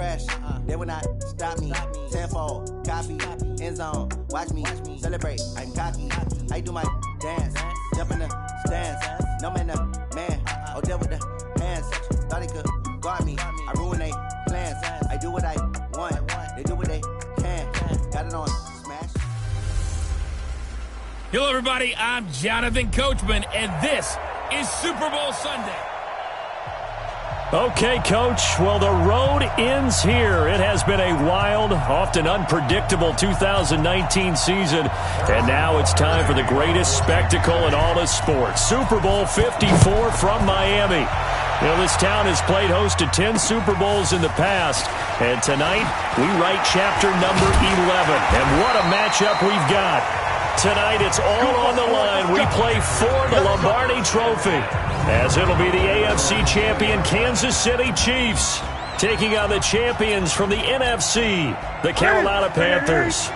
crash. They will not stop me. Tenfold, copy, end zone. Watch me celebrate. I'm cocky. I do my dance. Jump in the stands. No man, man. Oh, deal with the hands. Thought he could guard me. I ruin they plans. I do what I want. They do what they can. Got it on smash. Hello, everybody. I'm Jonathan Coachman, and this is Super Bowl Sunday. Okay, Coach. Well, the road ends here. It has been a wild, often unpredictable 2019 season, and now it's time for the greatest spectacle in all of sports. Super Bowl 54 from Miami. You know, this town has played host to 10 Super Bowls in the past, and tonight we write chapter number 11. And what a matchup we've got. Tonight it's all on the line. We play for the Lombardi Trophy, as it'll be the AFC champion Kansas City Chiefs taking on the champions from the NFC, the Carolina Panthers.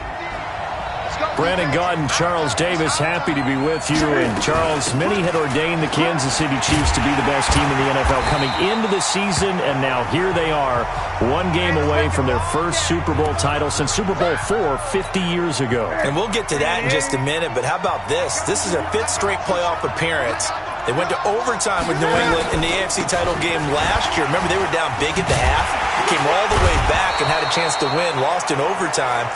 Brandon Gaudin, Charles Davis, happy to be with you. And Charles, many had ordained the Kansas City Chiefs to be the best team in the NFL coming into the season, and now here they are, one game away from their first Super Bowl title since Super Bowl IV 50 years ago. And we'll get to that in just a minute, but how about this? This is their 5th straight playoff appearance. They went to overtime with New England in the AFC title game last year. Remember, they were down big at the half, came all the way back and had a chance to win, lost in overtime.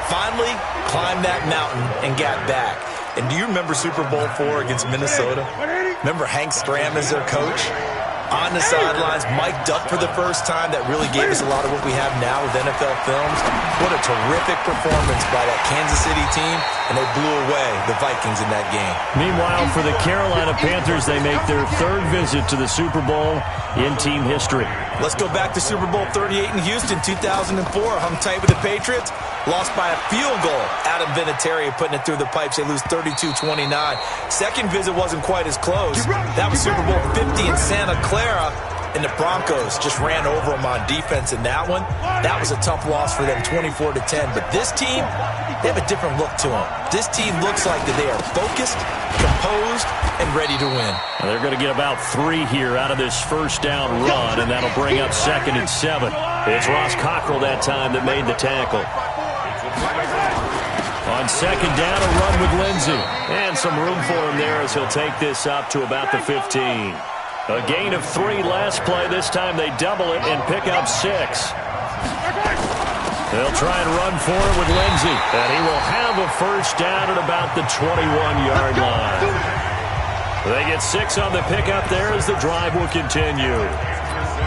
Finally climbed that mountain and got back. And do you remember Super Bowl IV against Minnesota? Remember Hank Stram as their coach? On the sidelines, mic'd up for the first time. That really gave us a lot of what we have now with NFL films. What a terrific performance by that Kansas City team, and they blew away the Vikings in that game. Meanwhile, for the Carolina Panthers, they make their 3rd visit to the Super Bowl in team history. Let's go back to Super Bowl 38 in Houston, 2004. Hung tight with the Patriots. Lost by a field goal. Adam Vinatieri putting it through the pipes. They lose 32-29. Second visit wasn't quite as close. That was Super Bowl 50 in Santa Clara. And the Broncos just ran over them on defense in that one. That was a tough loss for them, 24-10. But this team, they have a different look to them. This team looks like that they are focused, composed, and ready to win. Well, they're going to get about 3 here out of this first down run, and that'll bring up 2nd and 7. It's Ross Cockrell that time that made the tackle. On 2nd down, a run with Lindsey. And some room for him there as he'll take this up to about the 15. A gain of 3 last play. This time they double it and pick up 6. They'll try and run for it with Lindsey. And he will have a first down at about the 21-yard line. They get 6 on the pickup there as the drive will continue.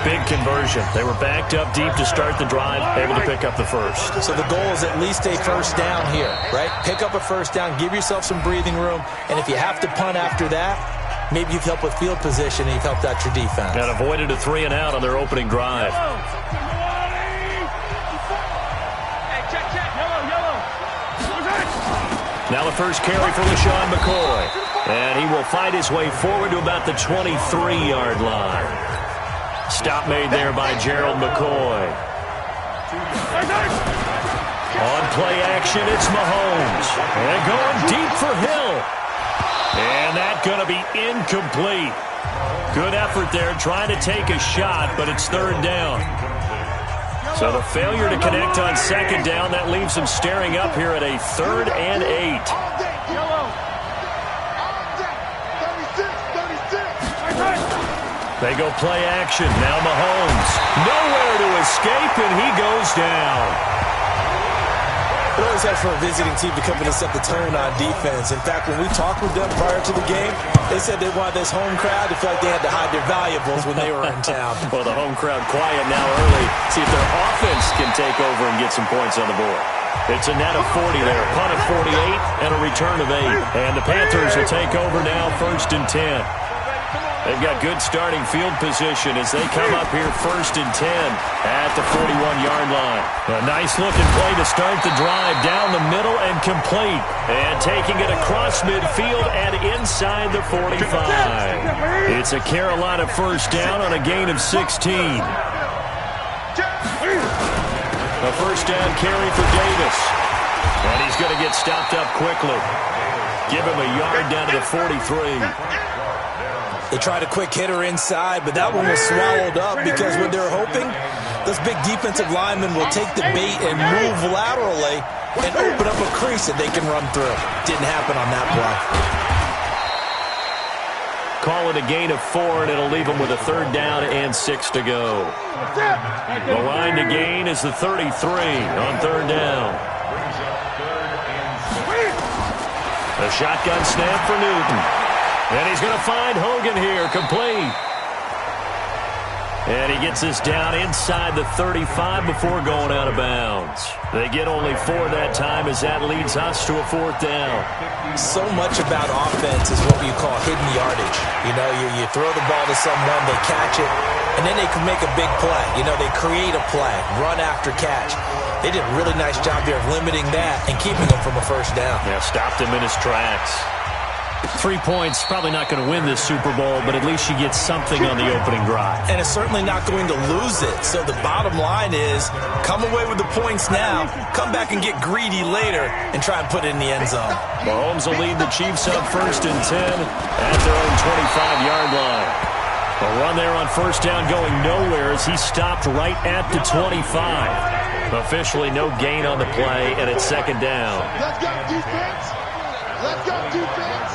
Big conversion. They were backed up deep to start the drive, able to pick up the first. So the goal is at least a first down here, right? Pick up a first down, give yourself some breathing room, and if you have to punt after that, maybe you've helped with field position and you've helped out your defense. And avoided a 3-and-out on their opening drive. Now the first carry for LaShawn McCoy. And he will fight his way forward to about the 23-yard line. Stop made there by Gerald McCoy. On play action, it's Mahomes. And going deep for Hill. And that's going to be incomplete. Good effort there, trying to take a shot, but it's 3rd down. So the failure to connect on 2nd down, that leaves him staring up here at a 3rd and 8. They go play action. Now Mahomes. Nowhere to escape, and he goes down. It always has for a visiting team to come in and set the tone on defense. In fact, when we talked with them prior to the game, they said they wanted this home crowd to feel like they had to hide their valuables when they were in town. Well, the home crowd quiet now early. See if their offense can take over and get some points on the board. It's a net of 40 there. Punt at 48 and a return of 8. And the Panthers will take over now, 1st and 10. They've got good starting field position as they come up here 1st and 10 at the 41-yard line. A nice-looking play to start the drive down the middle and complete. And taking it across midfield and inside the 45. It's a Carolina first down on a gain of 16. A first down carry for Davis. And he's going to get stopped up quickly. Give him a yard down to the 43. They tried a quick hitter inside, but that one was swallowed up because what they were hoping, Those big defensive linemen will take the bait and move laterally and open up a crease that they can run through. Didn't happen on that play. Call it a gain of 4, and it'll leave them with a 3rd down and 6 to go. The line to gain is the 33 on 3rd down. A shotgun snap for Newton. And he's going to find Hogan here, complete. And he gets this down inside the 35 before going out of bounds. They get only 4 that time as that leads us to a 4th down. So much about offense is what you call hidden yardage. You know, you throw the ball to someone, they catch it, and then they can make a big play. You know, they create a play, run after catch. They did a really nice job there of limiting that and keeping him from a 1st down. Yeah, stopped him in his tracks. 3 points, probably not going to win this Super Bowl, but at least you get something on the opening drive. And it's certainly not going to lose it. So the bottom line is, come away with the points now, come back and get greedy later, and try and put it in the end zone. Mahomes will lead the Chiefs up 1st and 10 at their own 25-yard line. A run there on 1st down going nowhere as he stopped right at the 25. Officially no gain on the play, and it's 2nd down. Let's go, defense! Let's go, defense!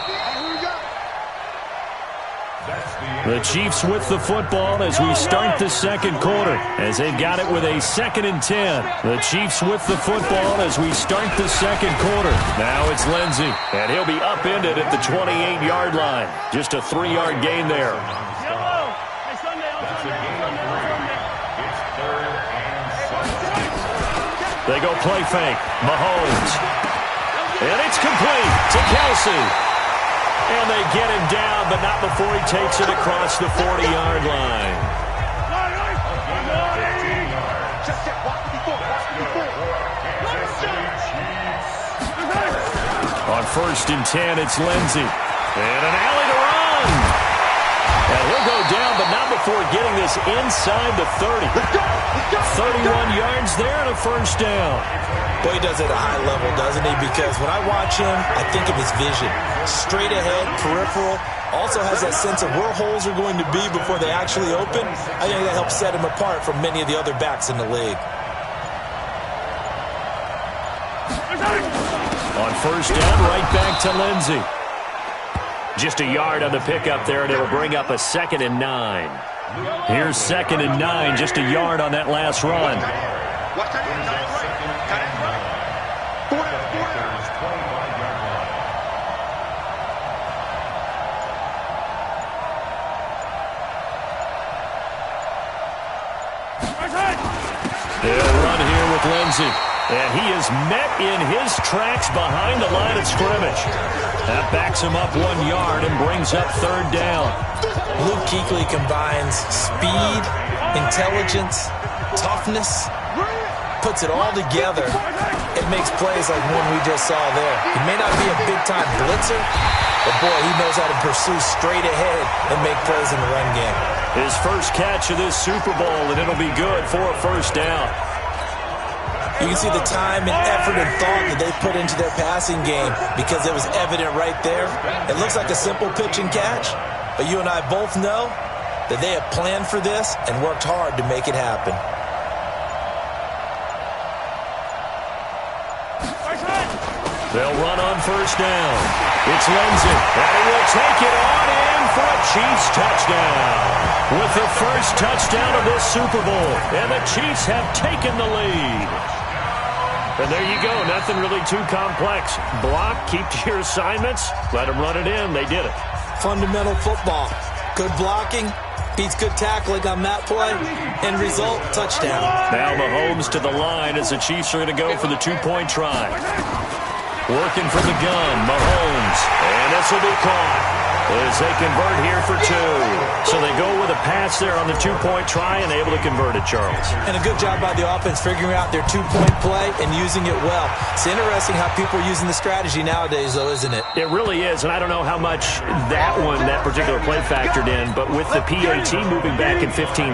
Here we go. The Chiefs with the football as we start the 2nd quarter, as they've got it with a 2nd and 10. The Chiefs with the football as we start the 2nd quarter. Now it's Lindsey, and he'll be upended at the 28-yard line. Just a 3-yard gain there. They go play fake. Mahomes. And it's complete to Kelsey. And they get him down, but not before he takes it across the 40-yard line. On 1st and 10, it's Lindsey. And an alley to run. And he'll go down, but not before getting this inside the 30. 31 yards there and a 1st down. Boy, he does it at a high level, doesn't he? Because when I watch him, I think of his vision. Straight ahead, peripheral. Also has that sense of where holes are going to be before they actually open. I think that helps set him apart from many of the other backs in the league. On 1st down, right back to Lindsey. Just a yard on the pickup there, and it'll bring up a 2nd and 9. Here's 2nd and 9, just a yard on that last run. They'll run here with Lindsey. And he is met in his tracks behind the line of scrimmage. That backs him up 1 yard and brings up 3rd down. Luke Kuechly combines speed, intelligence, toughness, puts it all together. It makes plays like one we just saw there. He may not be a big-time blitzer, but boy, he knows how to pursue straight ahead and make plays in the run game. His first catch of this Super Bowl, and it'll be good for a 1st down. You can see the time and effort and thought that they put into their passing game because it was evident right there. It looks like a simple pitch and catch, but you and I both know that they have planned for this and worked hard to make it happen. They'll run on 1st down. It's Lindsey, and he will take it on in for a Chiefs touchdown. With the first touchdown of this Super Bowl, and the Chiefs have taken the lead. And there you go, nothing really too complex. Block, keep to your assignments, let them run it in. They did it. Fundamental football. Good blocking, beats good tackling on that play, end result, touchdown. Now Mahomes to the line as the Chiefs are going to go for the 2-point try. Working from the gun, Mahomes, and this will be caught as they convert here for 2. So they go with a pass there on the 2-point try and able to convert it, Charles. And a good job by the offense figuring out their 2-point play and using it well. It's interesting how people are using the strategy nowadays, though, isn't it? It really is, and I don't know how much that particular play factored in, but with the PAT moving back in 15-16,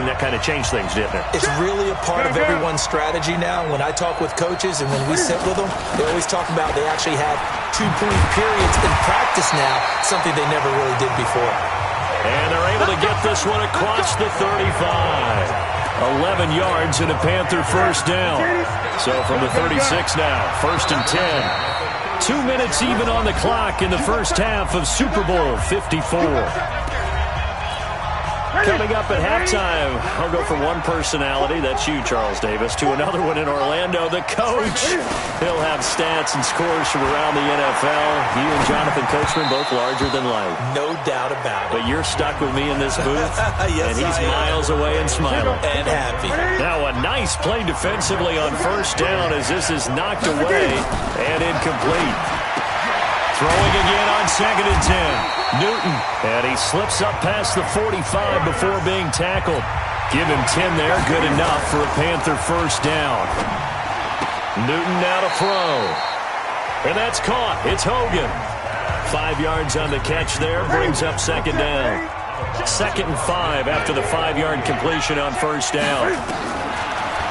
that kind of changed things, didn't it? It's really a part of everyone's strategy now. When I talk with coaches and when we sit with them, they always talk about they actually have 2-point periods in practice now, something they never really did before. And they're able to get this one across the 35. 11 yards and a Panther first down. So from the 36 now, 1st and 10. 2 minutes even on the clock in the first half of Super Bowl 54. Coming up at halftime, I'll go from one personality, that's you, Charles Davis, to another one in Orlando, the coach. He'll have stats and scores from around the NFL. You and Jonathan Coachman both larger than life. No doubt about it. But you're stuck with me in this booth, yes, and he's miles away and smiling. And happy. Now a nice play defensively on first down as this is knocked away and incomplete. Throwing again on 2nd and 10. Newton, and he slips up past the 45 before being tackled. Give him 10 there, good enough for a Panther first down. Newton now to throw. And that's caught. It's Hogan. 5 yards on the catch there, brings up 2nd down. 2nd and 5 after the 5-yard completion on first down.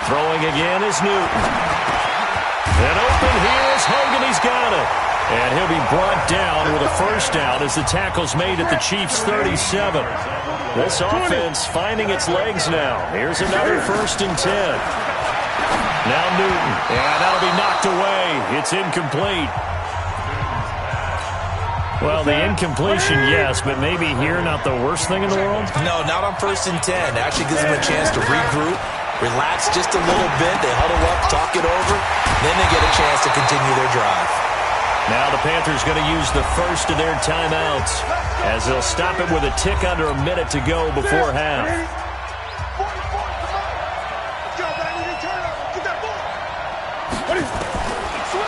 Throwing again is Newton. And open here is Hogan. He's got it. And he'll be brought down with a first down as the tackle's made at the Chiefs' 37. This offense finding its legs now. Here's another 1st and 10. Now Newton. And that'll be knocked away. It's incomplete. Well, the incompletion, yes, but maybe here not the worst thing in the world? No, not on 1st and 10. Actually gives them a chance to regroup, relax just a little bit. They huddle up, talk it over. Then they get a chance to continue their drive. Now the Panthers going to use the first of their timeouts as they'll stop it with a tick under a minute to go before half.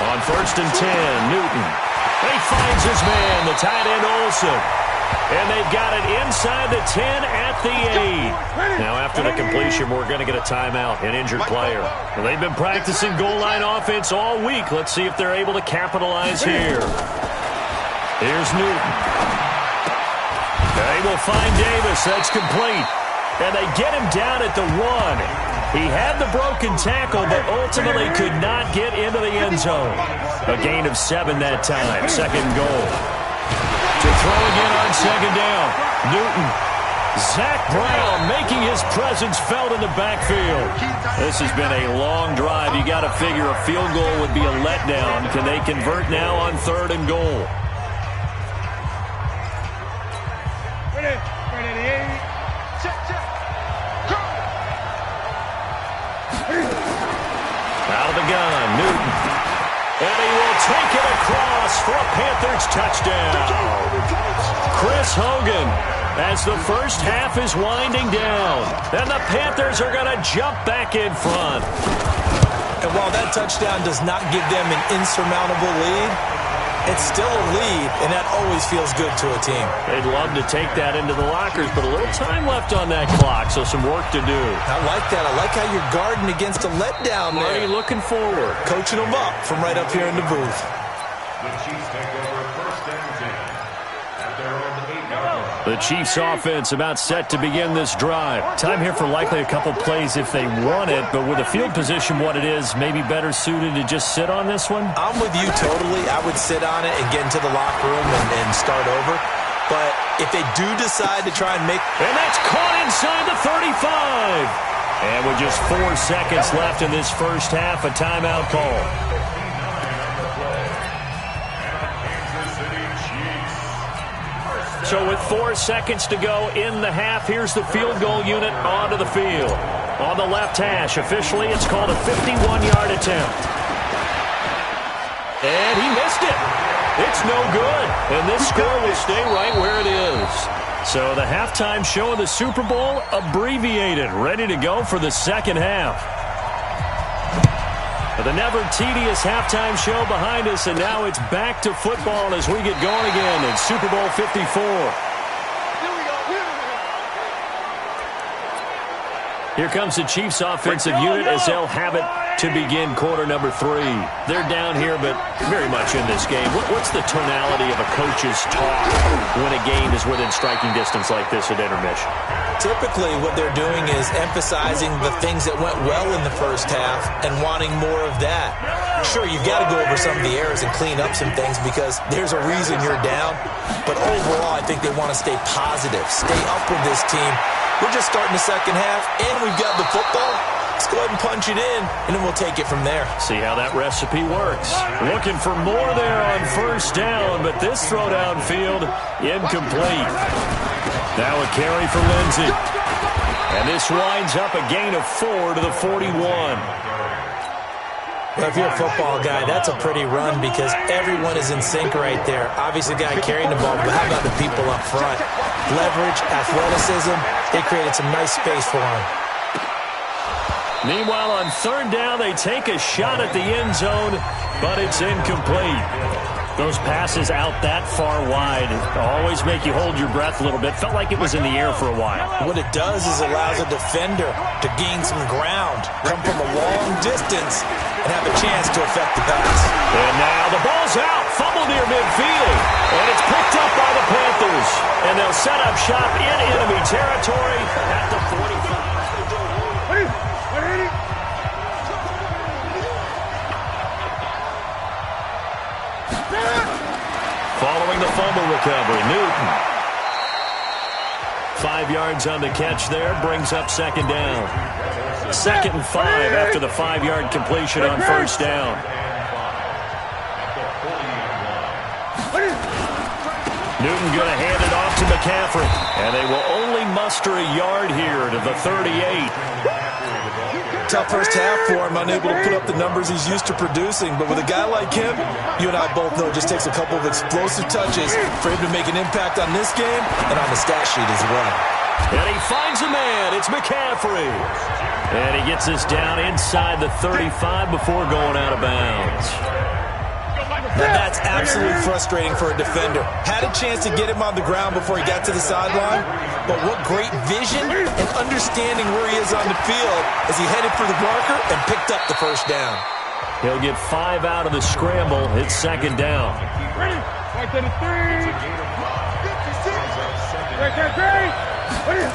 On 1st and 10, Newton. He finds his man, the tight end Olsen. And they've got it inside the 10 at the 8. Now after the completion, we're going to get a timeout, an injured player. Well, they've been practicing goal line offense all week. Let's see if they're able to capitalize here. Here's Newton. They will find Davis. That's complete. And they get him down at the 1. He had the broken tackle, but ultimately could not get into the end zone. A gain of 7 that time. 2nd goal. To throw again on 2nd down. Newton. Zach Brown making his presence felt in the backfield. This has been a long drive. You got to figure a field goal would be a letdown. Can they convert now on 3rd and goal? Out of the gun, Newton. And he will take it across for a Panthers touchdown. Chris Hogan, as the first half is winding down. And the Panthers are going to jump back in front. And while that touchdown does not give them an insurmountable lead, it's still a lead, and that always feels good to a team. They'd love to take that into the lockers, but a little time left on that clock, so some work to do. I like that. I like how you're guarding against a letdown there. Marty looking forward. Coaching them up from right up here in the booth. The Chiefs take over 1st and 10 at their own 8-yard line. The Chiefs offense about set to begin this drive. Time here for likely a couple plays if they want it, but with the field position what it is, maybe better suited to just sit on this one? I'm with you totally. I would sit on it and get into the locker room and start over. But if they do decide to try and make... And that's caught inside the 35. And with just 4 seconds left in this first half, a timeout call. So with 4 seconds to go in the half, here's the field goal unit onto the field. On the left hash, officially it's called a 51-yard attempt. And he missed it. It's no good. And this score will stay right where it is. So the halftime show of the Super Bowl abbreviated, ready to go for the second half. The never-tedious halftime show behind us, and now it's back to football as we get going again in Super Bowl 54. Here comes the Chiefs offensive unit as they'll have it to begin quarter number 3. They're down here, but very much in this game. What's the tonality of a coach's talk when a game is within striking distance like this at intermission? Typically, what they're doing is emphasizing the things that went well in the first half and wanting more of that. Sure, you've got to go over some of the errors and clean up some things because there's a reason you're down. But overall, I think they want to stay positive, stay up with this team, We're just starting the second half, and we've got the football. Let's go ahead and punch it in, and then we'll take it from there. See how that recipe works. Looking for more there on first down, but this throw downfield, incomplete. Now a carry for Lindsey. And this winds up a gain of 4 to the 41. Well, if you're a football guy, that's a pretty run because everyone is in sync right there. Obviously, the guy carrying the ball, but how about the people up front? Leverage, athleticism, they created some nice space for him. Meanwhile, on third down, they take a shot at the end zone, but it's incomplete. Those passes out that far wide always make you hold your breath a little bit. Felt like it was in the air for a while. What it does is allows a defender to gain some ground, come from a long distance, and have a chance to affect the pass. And now the ball's out, fumble near midfield, and it's picked up by the Panthers. And they'll set up shop in enemy territory at the 45. Following the fumble recovery, Newton. 5 yards on the catch there, brings up second down. 2nd and 5 after the 5-yard completion on first down. Newton going to hand it off to McCaffrey, and they will only muster a yard here to the 38. Tough first half for him, unable to put up the numbers he's used to producing. But with a guy like him, you and I both know it just takes a couple of explosive touches for him to make an impact on this game and on the stat sheet as well. And he finds a man. It's McCaffrey. And he gets this down inside the 35 before going out of bounds. Now that's absolutely frustrating for a defender. Had a chance to get him on the ground before he got to the sideline, but what great vision and understanding where he is on the field as he headed for the marker and picked up the first down. He'll get 5 out of the scramble. It's second down. Ready? Right to the 3. 56. Right there, 3.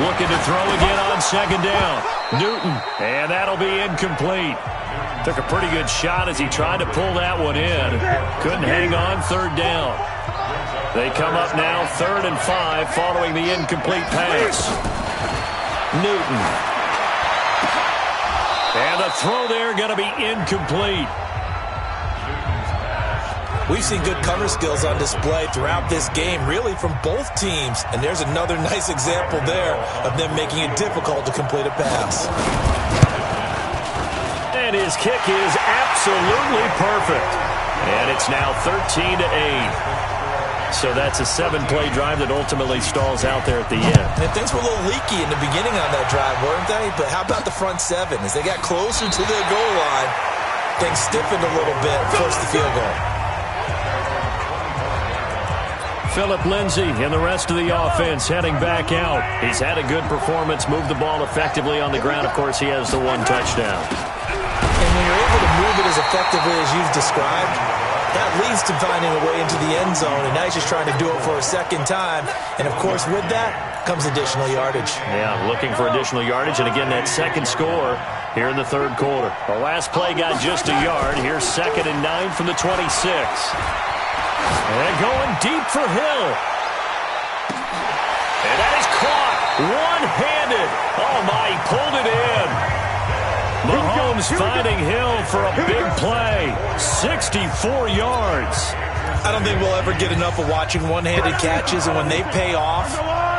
Looking to throw again on second down. Newton, and that'll be incomplete. Took a pretty good shot as he tried to pull that one in. Couldn't hang on third down. They come up now 3rd and 5 following the incomplete pass. Newton. And the throw there going to be incomplete. We've seen good cover skills on display throughout this game, really from both teams. And there's another nice example there of them making it difficult to complete a pass. And his kick is absolutely perfect. And it's now 13-8. So that's a 7-play drive that ultimately stalls out there at the end. And things were a little leaky in the beginning on that drive, weren't they? But how about the front 7? As they got closer to the goal line, things stiffened a little bit, forced the field goal. Philip Lindsay and the rest of the offense heading back out. He's had a good performance, moved the ball effectively on the ground. Of course, he has the 1 touchdown. And when you're able to move it as effectively as you've described, that leads to finding a way into the end zone, and now he's just trying to do it for a second time. And, of course, with that comes additional yardage. Yeah, looking for additional yardage, and again, that second score here in the 3rd quarter. The last play got just a yard. Here's 2nd and 9 from the 26. And going deep for Hill. And that is caught one-handed. Oh, my, he pulled it in. Mahomes finding Hill for a big play. 64 yards. I don't think we'll ever get enough of watching one-handed catches, and when they pay off,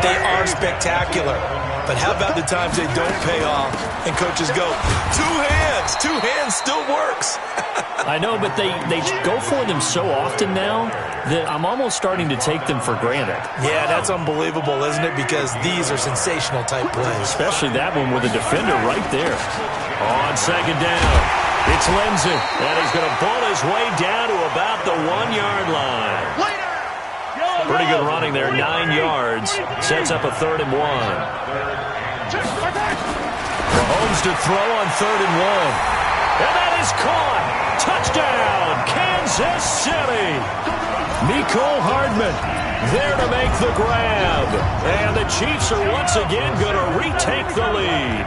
they are spectacular. But how about the times they don't pay off, and coaches go, 2 hands, 2 hands still works. I know, but they go for them so often now that I'm almost starting to take them for granted. Yeah, that's unbelievable, isn't it? Because these are sensational type plays. Especially that one with a defender right there. On second down, it's Lindsey, and he's going to pull his way down to about the 1-yard line. Pretty good running there, 9 yards. Sets up a 3rd and 1. Mahomes to throw on 3rd and 1. And that is caught. Touchdown, Kansas City. Mecole Hardman there to make the grab. And the Chiefs are once again going to retake the lead.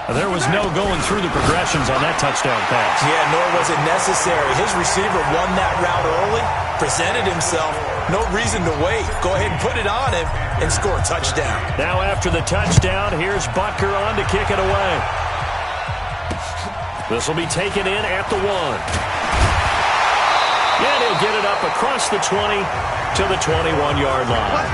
There was no going through the progressions on that touchdown pass. Yeah, nor was it necessary. His receiver won that route early, presented himself, No reason to wait. Go ahead and put it on him and score a touchdown. Now after the touchdown, here's Butker on to kick it away. This will be taken in at the 1. And he'll get it up across the 20 to the 21-yard line.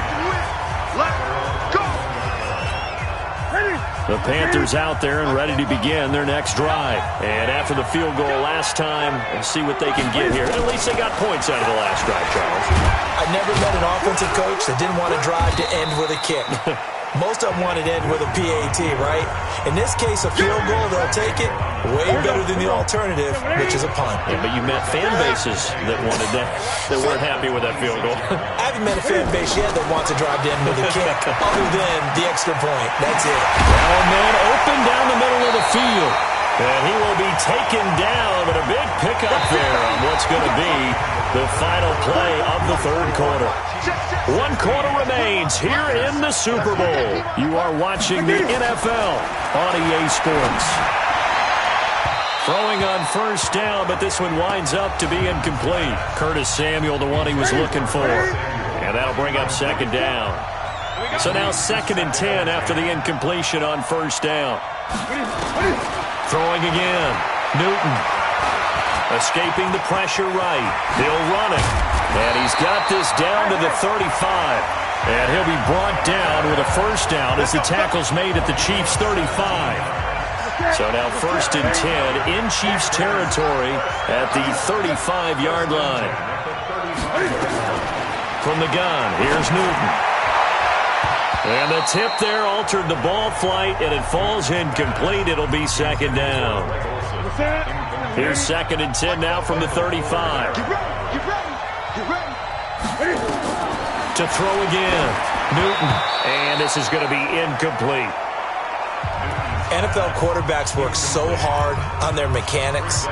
The Panthers out there and ready to begin their next drive. And after the field goal last time, we'll see what they can get here. At least they got points out of the last drive, Charles. I never met an offensive coach that didn't want to drive to end with a kick. Most of them wanted to end with a PAT, right? In this case, a field goal, they'll take it. Way better than the alternative, which is a punt. Yeah, but you met fan bases that wanted that weren't happy with that field goal. I haven't met a fan base yet that wants to drive to end with a kick, other than the extra point. That's it. Now a man open down the middle of the field. And he will be taken down, but a big pickup there on what's going to be the final play of the third quarter. 1 quarter remains here in the Super Bowl. You are watching the NFL on EA Sports. Throwing on first down, but this one winds up to be incomplete. Curtis Samuel, the one he was looking for. And that'll bring up second down. So now 2nd and 10 after the incompletion on first down. Throwing again. Newton. Escaping the pressure right. He'll run it. And he's got this down to the 35. And he'll be brought down with a first down as the tackle's made at the Chiefs' 35. So now 1st and 10 in Chiefs territory at the 35-yard line. From the gun, here's Newton. And the tip there altered the ball flight, and it falls incomplete. It'll be second down. Here's 2nd and 10 now from the 35. To throw again. Newton. And this is going to be incomplete. NFL quarterbacks work so hard on their mechanics,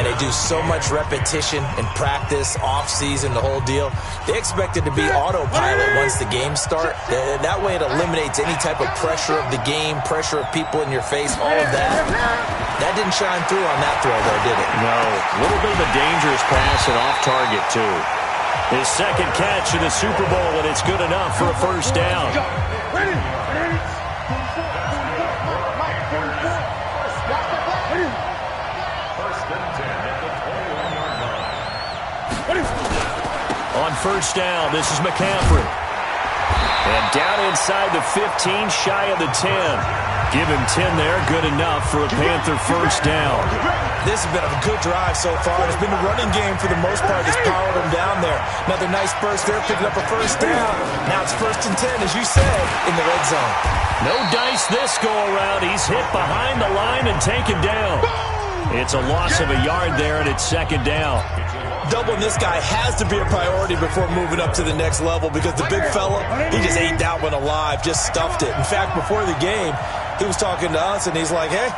and they do so much repetition and practice, off-season, the whole deal. They expect it to be autopilot once the games start. That way it eliminates any type of pressure of the game, pressure of people in your face, all of that. That didn't shine through on that throw, though, did it? No. A little bit of a dangerous pass and off target, too. His second catch in the Super Bowl, and it's good enough for a first down. On first down, this is McCaffrey. And down inside the 15, shy of the 10. Give him 10 there, good enough for a Panther first down. This has been a good drive so far. It's been the running game for the most part that's powered them down there. Another nice burst there, picking up a first down. Now it's 1st and 10, as you said, in the red zone. No dice this go-around. He's hit behind the line and taken down. It's a loss of a yard there, and it's second down. Doubling this guy has to be a priority before moving up to the next level because the big fella, he just ate that one alive, just stuffed it. In fact, before the game, he was talking to us, and he's like, hey,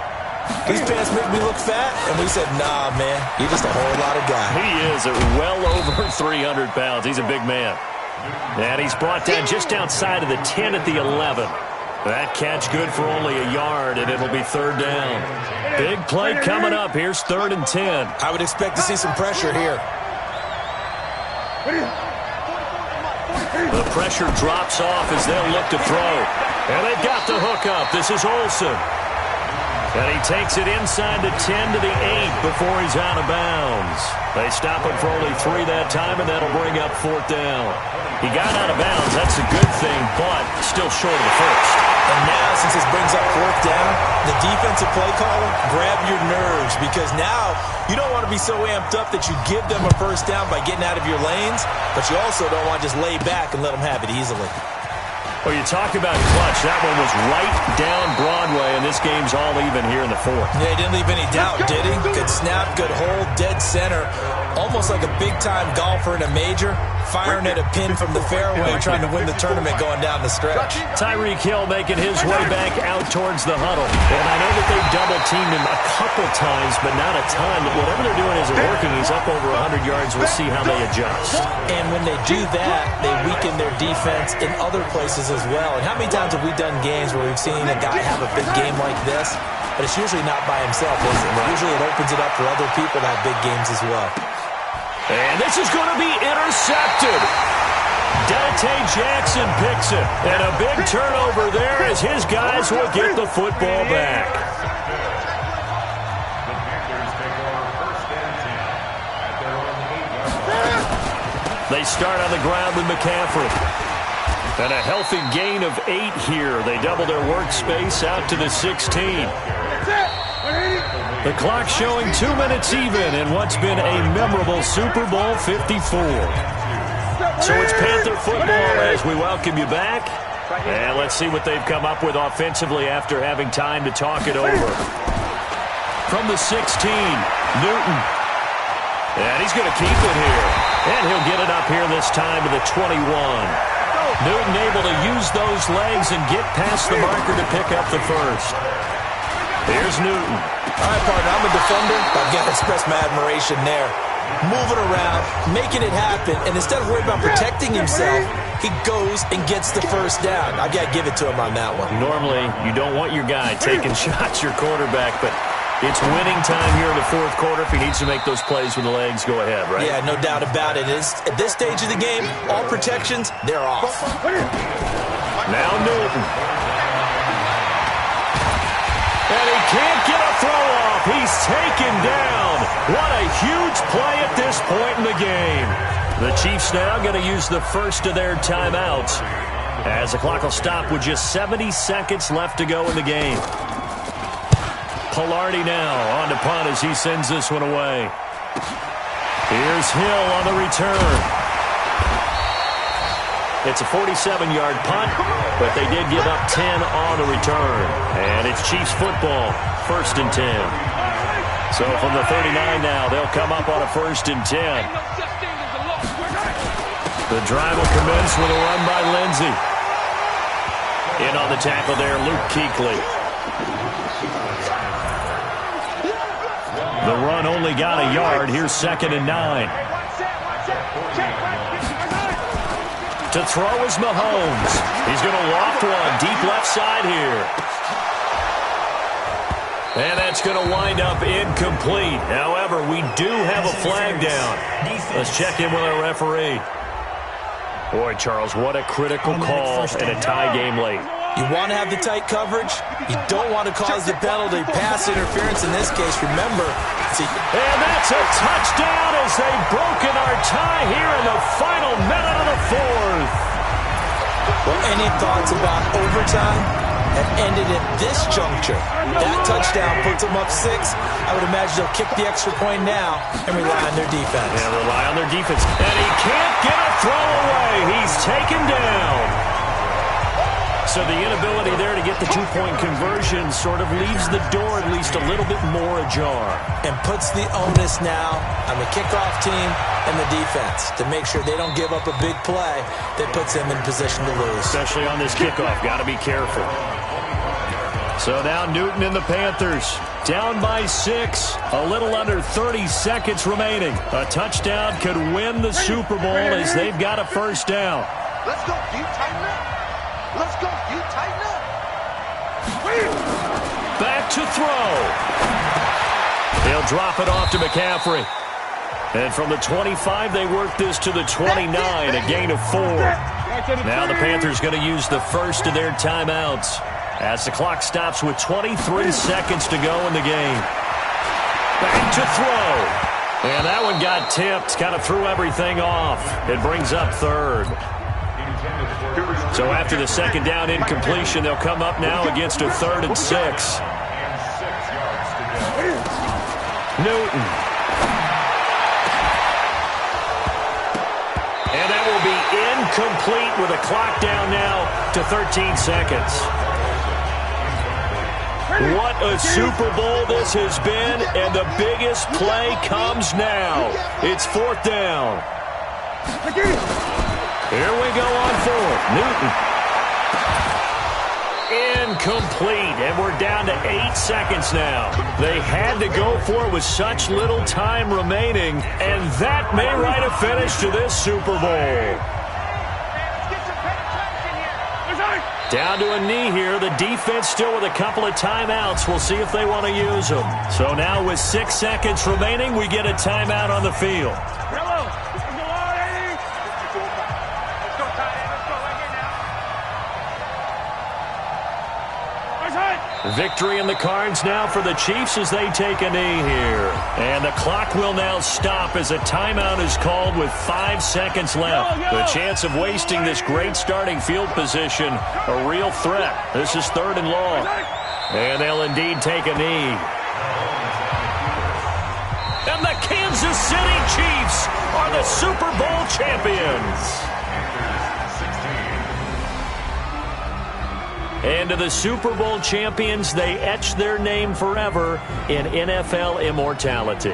these pants make me look fat. And we said, nah, man, you're just a whole lot of guy. He is at well over 300 pounds. He's a big man. And he's brought down just outside of the 10 at the 11. That catch good for only a yard, and it'll be third down. Big play coming up. Here's 3rd and 10. I would expect to see some pressure here. The pressure drops off as they'll look to throw. And they've got the hook up. This is Olsen. And he takes it inside the 10 to the 8 before he's out of bounds. They stop him for only 3 that time, and that'll bring up 4th down. He got out of bounds. That's a good thing, but still short of the first. And now, since this brings up 4th down, the defensive play caller, grab your nerves, because now you don't want to be so amped up that you give them a first down by getting out of your lanes, but you also don't want to just lay back and let them have it easily. Well, you talk about clutch. That one was right down Broadway, and this game's all even here in the 4th. Yeah, he didn't leave any doubt, did he? Good snap, good hold, dead center. Almost like a big-time golfer in a major, firing at a pin from the fairway, trying to win the tournament going down the stretch. Tyreek Hill making his way back out towards the huddle. And I know that they've double-teamed him a couple times, but not a ton. But whatever they're doing isn't working. He's up over 100 yards. We'll see how they adjust. And when they do that, they weaken their defense in other places as well. And how many times have we done games where we've seen a guy have a big game like this? But it's usually not by himself, is it? Usually it opens it up for other people to have big games as well. And this is going to be intercepted. Dante Jackson picks it. And a big turnover there as his guys will get the football back. The Panthers take over first and 10 at their own 8-yard line. They start on the ground with McCaffrey. And a healthy gain of 8 here. They double their workspace out to the 16. The clock showing 2 minutes even in what's been a memorable Super Bowl 54. So it's Panther football as we welcome you back. And let's see what they've come up with offensively after having time to talk it over. From the 16, Newton. And he's going to keep it here. And he'll get it up here this time to the 21. Newton able to use those legs and get past the marker to pick up the first. Here's Newton. All right, partner, I'm a defender. I've got to express my admiration there. Moving around, making it happen, and instead of worrying about protecting himself, he goes and gets the first down. I've got to give it to him on that one. Normally, you don't want your guy taking shots, your quarterback, but it's winning time here in the fourth quarter. If he needs to make those plays with the legs, go ahead, right? Yeah, no doubt about it. At this stage of the game, all protections, they're off. Now Newton. And he can't get a throw off. He's taken down. What a huge play at this point in the game. The Chiefs now going to use the first of their timeouts as the clock will stop with just 70 seconds left to go in the game. Pilardi now on to punt as he sends this one away. Here's Hill on the return. It's a 47-yard punt, but they did give up 10 on the return. And it's Chiefs football, first and 10. So from the 39 now, they'll come up on a first and 10. The drive will commence with a run by Lindsey. In on the tackle there, Luke Kuechly. The run only got a yard. Here's second and 9. To throw is Mahomes. He's going to loft one deep left side here. And that's going to wind up incomplete. However, we do have a flag down. Let's check in with our referee. Boy, Charles, what a critical call in a tie game late. You want to have the tight coverage. You don't want to cause the penalty. Pass interference in this case, remember. And that's a touchdown as they've broken our tie here in the final minute of the fourth. Well, any thoughts about overtime have ended at this juncture? That touchdown puts them up 6. I would imagine they'll kick the extra point now and rely on their defense. Yeah, rely on their defense. And he can't get a throw away. He's taken down. So the inability there to get the two-point conversion sort of leaves the door at least a little bit more ajar. And puts the onus now on the kickoff team and the defense to make sure they don't give up a big play that puts them in position to lose. Especially on this kickoff. Got to be careful. So now Newton and the Panthers down by 6. A little under 30 seconds remaining. A touchdown could win the Super Bowl as they've got a first down. Let's go. You tighten up. Let's go. You tighten up. Back to throw. He'll drop it off to McCaffrey. And from the 25, they work this to the 29, a gain of 4. Now the Panthers going to use the first of their timeouts as the clock stops with 23 seconds to go in the game. Back to throw. And that one got tipped, kind of threw everything off. It brings up third. So after the second down incompletion, they'll come up now against a 3rd and 6. Newton. And that will be incomplete with a clock down now to 13 seconds. What a Super Bowl this has been, and the biggest play comes now. It's 4th down. Here we go on 4th. Newton. Incomplete, and we're down to 8 seconds now. They had to go for it with such little time remaining, and that may write a finish to this Super Bowl. Down to a knee here. The defense still with a couple of timeouts. We'll see if they want to use them. So now with 6 seconds remaining, we get a timeout on the field. Victory in the cards now for the Chiefs as they take a knee here. And the clock will now stop as a timeout is called with 5 seconds left. The chance of wasting this great starting field position, a real threat. This is 3rd and long. And they'll indeed take a knee. And the Kansas City Chiefs are the Super Bowl champions. And to the Super Bowl champions, they etch their name forever in NFL immortality.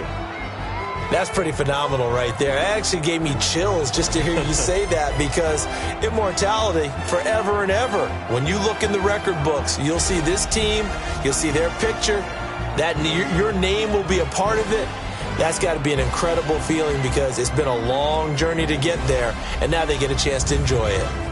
That's pretty phenomenal right there. It actually gave me chills just to hear you say that, because immortality forever and ever. When you look in the record books, you'll see this team, you'll see their picture, that your name will be a part of it. That's got to be an incredible feeling, because it's been a long journey to get there, and now they get a chance to enjoy it.